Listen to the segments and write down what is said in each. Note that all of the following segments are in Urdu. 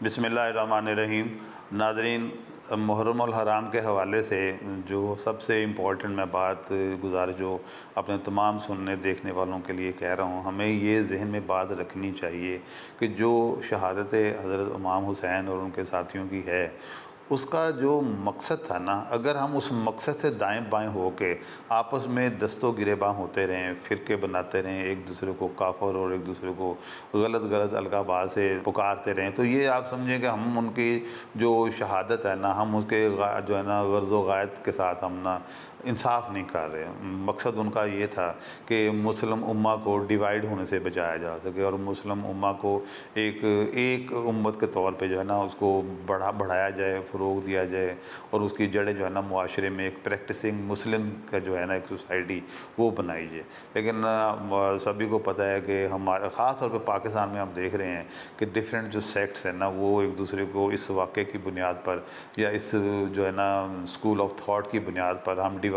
بسم اللہ الرحمن الرحیم۔ ناظرین، محرم الحرام کے حوالے سے جو سب سے امپورٹنٹ میں بات گزارش جو اپنے تمام سننے دیکھنے والوں کے لیے کہہ رہا ہوں، ہمیں یہ ذہن میں بات رکھنی چاہیے کہ جو شہادت حضرت امام حسین اور ان کے ساتھیوں کی ہے، اس کا جو مقصد تھا نا، اگر ہم اس مقصد سے دائیں بائیں ہو کے آپس میں دست و گریباں ہوتے رہیں، فرقے بناتے رہیں، ایک دوسرے کو کافر اور ایک دوسرے کو غلط القابات سے پکارتے رہیں، تو یہ آپ سمجھیں کہ ہم ان کی جو شہادت ہے نا، ہم اس کے جو ہے نا غرض و غایت کے ساتھ ہم نا انصاف نہیں کر رہے۔ مقصد ان کا یہ تھا کہ مسلم امہ کو ڈیوائیڈ ہونے سے بچایا جا سکے اور مسلم امہ کو ایک امت کے طور پہ جو ہے نا اس کو بڑھایا جائے، فروغ دیا جائے، اور اس کی جڑیں جو ہے نا معاشرے میں ایک پریکٹسنگ مسلم کا جو ہے نا ایک سوسائٹی وہ بنائی جائے۔ لیکن سبھی کو پتہ ہے کہ ہمارے خاص طور پہ پاکستان میں ہم دیکھ رہے ہیں کہ ڈیفرنٹ جو سیکٹس ہیں نا، وہ ایک دوسرے کو اس واقعے کی بنیاد پر یا اس جو ہے نا اسکول آف تھاٹ کی بنیاد پر ہم ڈیوائیڈ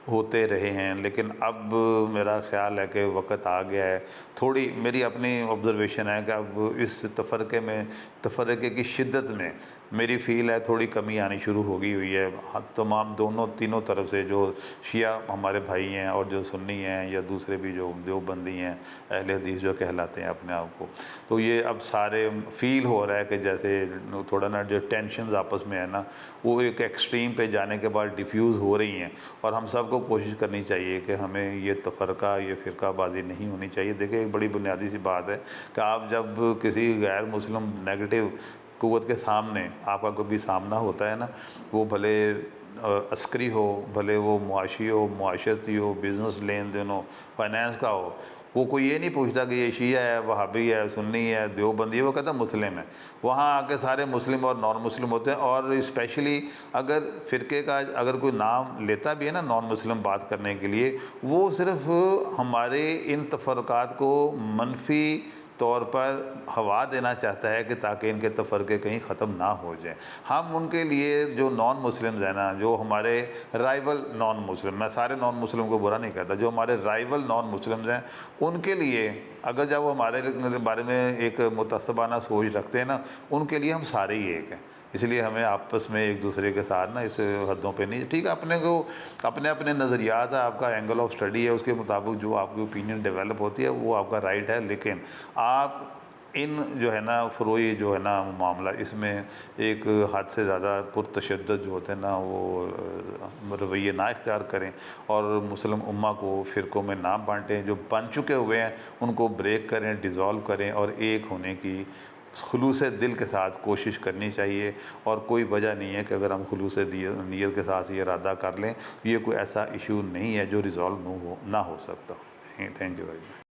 ہوتے رہے ہیں۔ لیکن اب میرا خیال ہے کہ وقت آ گیا ہے، تھوڑی میری اپنی آبزرویشن ہے کہ اب اس تفرقے کی شدت میں میری فیل ہے تھوڑی کمی آنی شروع ہو گئی ہوئی ہے۔ تمام تینوں طرف سے جو شیعہ ہمارے بھائی ہیں اور جو سنی ہیں یا دوسرے بھی جو بندی ہیں، اہل حدیث جو کہلاتے ہیں اپنے آپ کو، تو یہ اب سارے فیل ہو رہا ہے کہ جیسے تھوڑا نا جو ٹینشنز آپس میں ہے نا، وہ ایک ایکسٹریم پہ جانے کے بعد ڈیفیوز ہو رہی ہیں، اور ہم سب کو کوشش کرنی چاہیے کہ ہمیں یہ تفرقہ، یہ فرقہ بازی نہیں ہونی چاہیے۔ دیکھیں، ایک بڑی بنیادی سی بات ہے کہ آپ جب کسی غیر مسلم نیگیٹو قوت کے سامنے آپ کا کبھی سامنا ہوتا ہے نا، وہ بھلے عسکری ہو، بھلے وہ معاشی ہو، معاشرتی ہو، بزنس لین دین ہو، فائنینس کا ہو، وہ کوئی یہ نہیں پوچھتا کہ یہ شیعہ ہے، وہابی ہے، سنی ہے، دیوبندی ہے، وہ کہتا ہے مسلم ہے۔ وہاں آ کے سارے مسلم اور نان مسلم ہوتے ہیں، اور اسپیشلی اگر فرقے کا اگر کوئی نام لیتا بھی ہے نا نان مسلم بات کرنے کے لیے، وہ صرف ہمارے ان تفرقات کو منفی طور پر ہوا دینا چاہتا ہے کہ تاکہ ان کے تفرقے کہیں ختم نہ ہو جائیں۔ ہم ان کے لیے جو نان مسلمز ہیں نا، جو ہمارے رائیول نان مسلم، میں سارے نان مسلم کو برا نہیں کہتا، جو ہمارے رائیول نان مسلمز ہیں، ان کے لیے اگر جب وہ ہمارے بارے میں ایک متعصبانہ سوچ رکھتے ہیں نا، ان کے لیے ہم سارے ہی ایک ہیں۔ اس لیے ہمیں آپس میں ایک دوسرے کے ساتھ نا اس حدوں پہ نہیں، ٹھیک ہے، اپنے نظریات ہے، آپ کا اینگل آف اسٹڈی ہے، اس کے مطابق جو آپ کی اوپینین ڈیولپ ہوتی ہے وہ آپ کا رائٹ ہے، لیکن آپ ان جو ہے نا فروئی جو ہے نا معاملہ، اس میں ایک حد سے زیادہ پرتشدد جو ہوتے ہیں نا وہ رویے نہ اختیار کریں، اور مسلم امہ کو فرقوں میں نہ بانٹیں۔ جو بن چکے ہوئے ہیں ان کو بریک کریں، ڈیزالو کریں، اور ایک ہونے کی خلوص دل کے ساتھ کوشش کرنی چاہیے۔ اور کوئی وجہ نہیں ہے کہ اگر ہم خلوص نیت کے ساتھ یہ ارادہ کر لیں، یہ کوئی ایسا ایشو نہیں ہے جو ریزالو نہ ہو سکتا۔ Thank you very much.